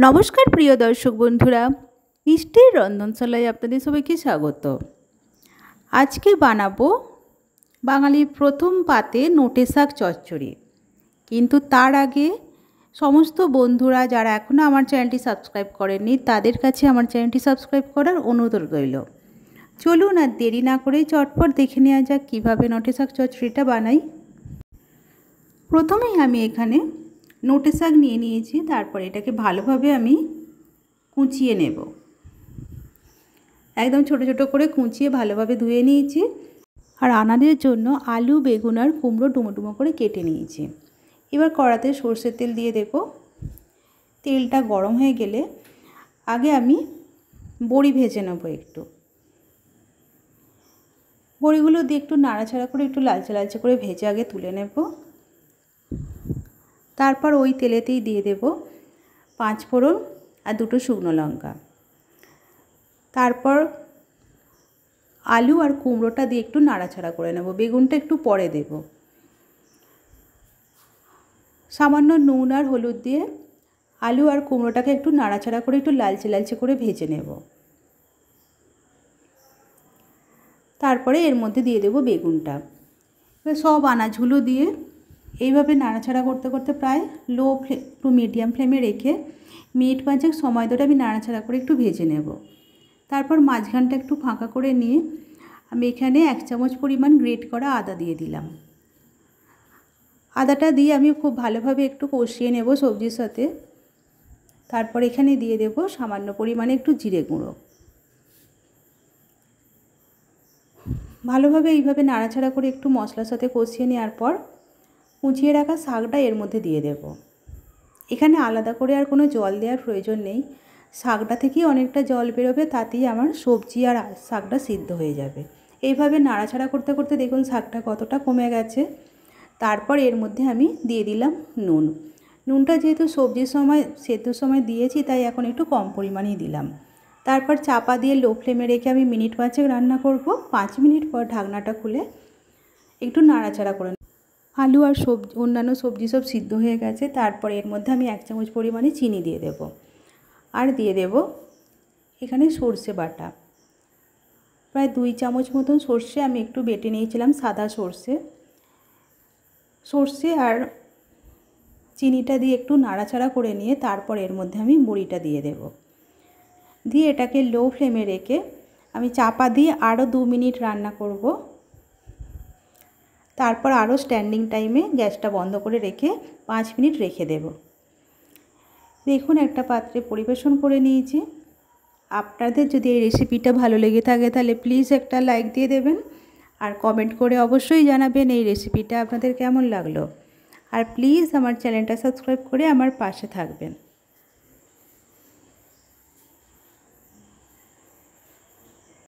নমস্কার প্রিয় দর্শক বন্ধুরা, মিষ্টির রন্ধনশালায় আপনাদের সবাইকে স্বাগত। আজকে বানাবো বাঙালির প্রথম পাতে নোটে শাক চচ্চড়ি। কিন্তু তার আগে সমস্ত বন্ধুরা যারা এখনও আমার চ্যানেলটি সাবস্ক্রাইব করেননি তাদের কাছে আমার চ্যানেলটি সাবস্ক্রাইব করার অনুরোধ রইল। চলুন আর দেরি না করেই চটপট দেখে নেওয়া যাক কীভাবে নোটে শাক চচ্চড়িটা বানাই। প্রথমেই আমি এখানে নোটে শাক নিয়ে নিয়েছি, তারপর এটাকে ভালোভাবে আমি কুচিয়ে নেব। একদম ছোট ছোট করে কুচিয়ে ভালোভাবে ধুয়ে নিয়েছি। আর আনাদের জন্য আলু, বেগুন আর কুমড়ো ডুমো ডুমো করে কেটে নিয়েছি। এবার কড়াতে সর্ষের তেল দিয়ে দেব। তেলটা গরম হয়ে গেলে আগে আমি বড়ি ভেজে নেব। একটু বড়িগুলো দিয়ে একটু নাড়াচাড়া করে একটু লালচে লালচে করে ভেজে আগে তুলে নেব। তারপর ওই তেলেতেই দিয়ে দেব 5 ফোড়ন আর 2টো শুকনো লঙ্কা। তারপর আলু আর কুমড়োটা দিয়ে একটু নাড়াচাড়া করে নেব। বেগুনটা একটু পরে দেব। সামান্য নুন আর হলুদ দিয়ে আলু আর কুমড়োটাকে একটু নাড়াচাড়া করে একটু লালচে লালচে করে ভেজে নেব। তারপরে এর মধ্যে দিয়ে দেব বেগুনটা। সব আনাজগুলো দিয়ে এইভাবে নাড়াচাড়া করতে করতে প্রায় লো ফ্লেম টু মিডিয়াম ফ্লেমে রেখে মিনিট 5 সময় ধরে আমি নাড়াচাড়া করে একটু ভেজে নেব। তারপর মাঝখানটা একটু ফাঁকা করে নিয়ে আমি এখানে 1 চামচ পরিমাণ গ্রেট করা আদা দিয়ে দিলাম। আদাটা দিয়ে আমি খুব ভালোভাবে একটু কষিয়ে নেব সবজির সাথে। তারপর এখানে দিয়ে দেব সামান্য পরিমাণে একটু জিরে গুঁড়ো। ভালোভাবে এইভাবে নাড়াচাড়া করে একটু মশলার সাথে কষিয়ে নেওয়ার পর কুচিয়ে রাখা শাকটা এর মধ্যে দিয়ে দেব। এখানে আলাদা করে আর কোনো জল দেওয়ার প্রয়োজন নেই। শাকটা থেকেই অনেকটা জল বেরোবে, তাতেই আমার সবজি আর শাকটা সিদ্ধ হয়ে যাবে। এইভাবে নাড়াচাড়া করতে করতে দেখুন শাকটা কতটা কমে গেছে। তারপর এর মধ্যে আমি দিয়ে দিলাম নুন। নুনটা যেহেতু সবজির সময় সেদ্ধর সময় দিয়েছি তাই এখন একটু কম পরিমাণেই দিলাম। তারপর চাপা দিয়ে লো ফ্লেমে রেখে আমি মিনিট 5 রান্না করব। 5 মিনিট পর ঢাকনাটা খুলে একটু নাড়াচাড়া করে আলু আর অন্যান্য সবজি সব সিদ্ধ হয়ে গেছে। তারপর এর মধ্যে আমি 1 চামচ পরিমাণে চিনি দিয়ে দেব। আর দিয়ে দেব এখানে সর্ষে বাটা। প্রায় 2 চামচ মতন সর্ষে আমি একটু বেটে নিয়েছিলাম, সাদা সর্ষে আর চিনিটা দিয়ে একটু নাড়াচাড়া করে নিয়ে তারপর এর মধ্যে আমি বড়িটা দিয়ে দেব। দিয়ে এটাকে লো ফ্লেমে রেখে আমি চাপা দিয়ে আরও 2 মিনিট রান্না করব। তারপর আরও স্ট্যান্ডিং টাইমে গ্যাসটা বন্ধ করে রেখে 5 মিনিট রেখে দেব। দেখুন একটা পাত্রে পরিবেশন করে নিয়েছি। আপনাদের যদি এই রেসিপিটা ভালো লেগে থাকে তাহলে প্লিজ একটা লাইক দিয়ে দেবেন আর কমেন্ট করে অবশ্যই জানাবেন এই রেসিপিটা আপনাদের কেমন লাগলো। আর প্লিজ আমার চ্যানেলটা সাবস্ক্রাইব করে আমার পাশে থাকবেন।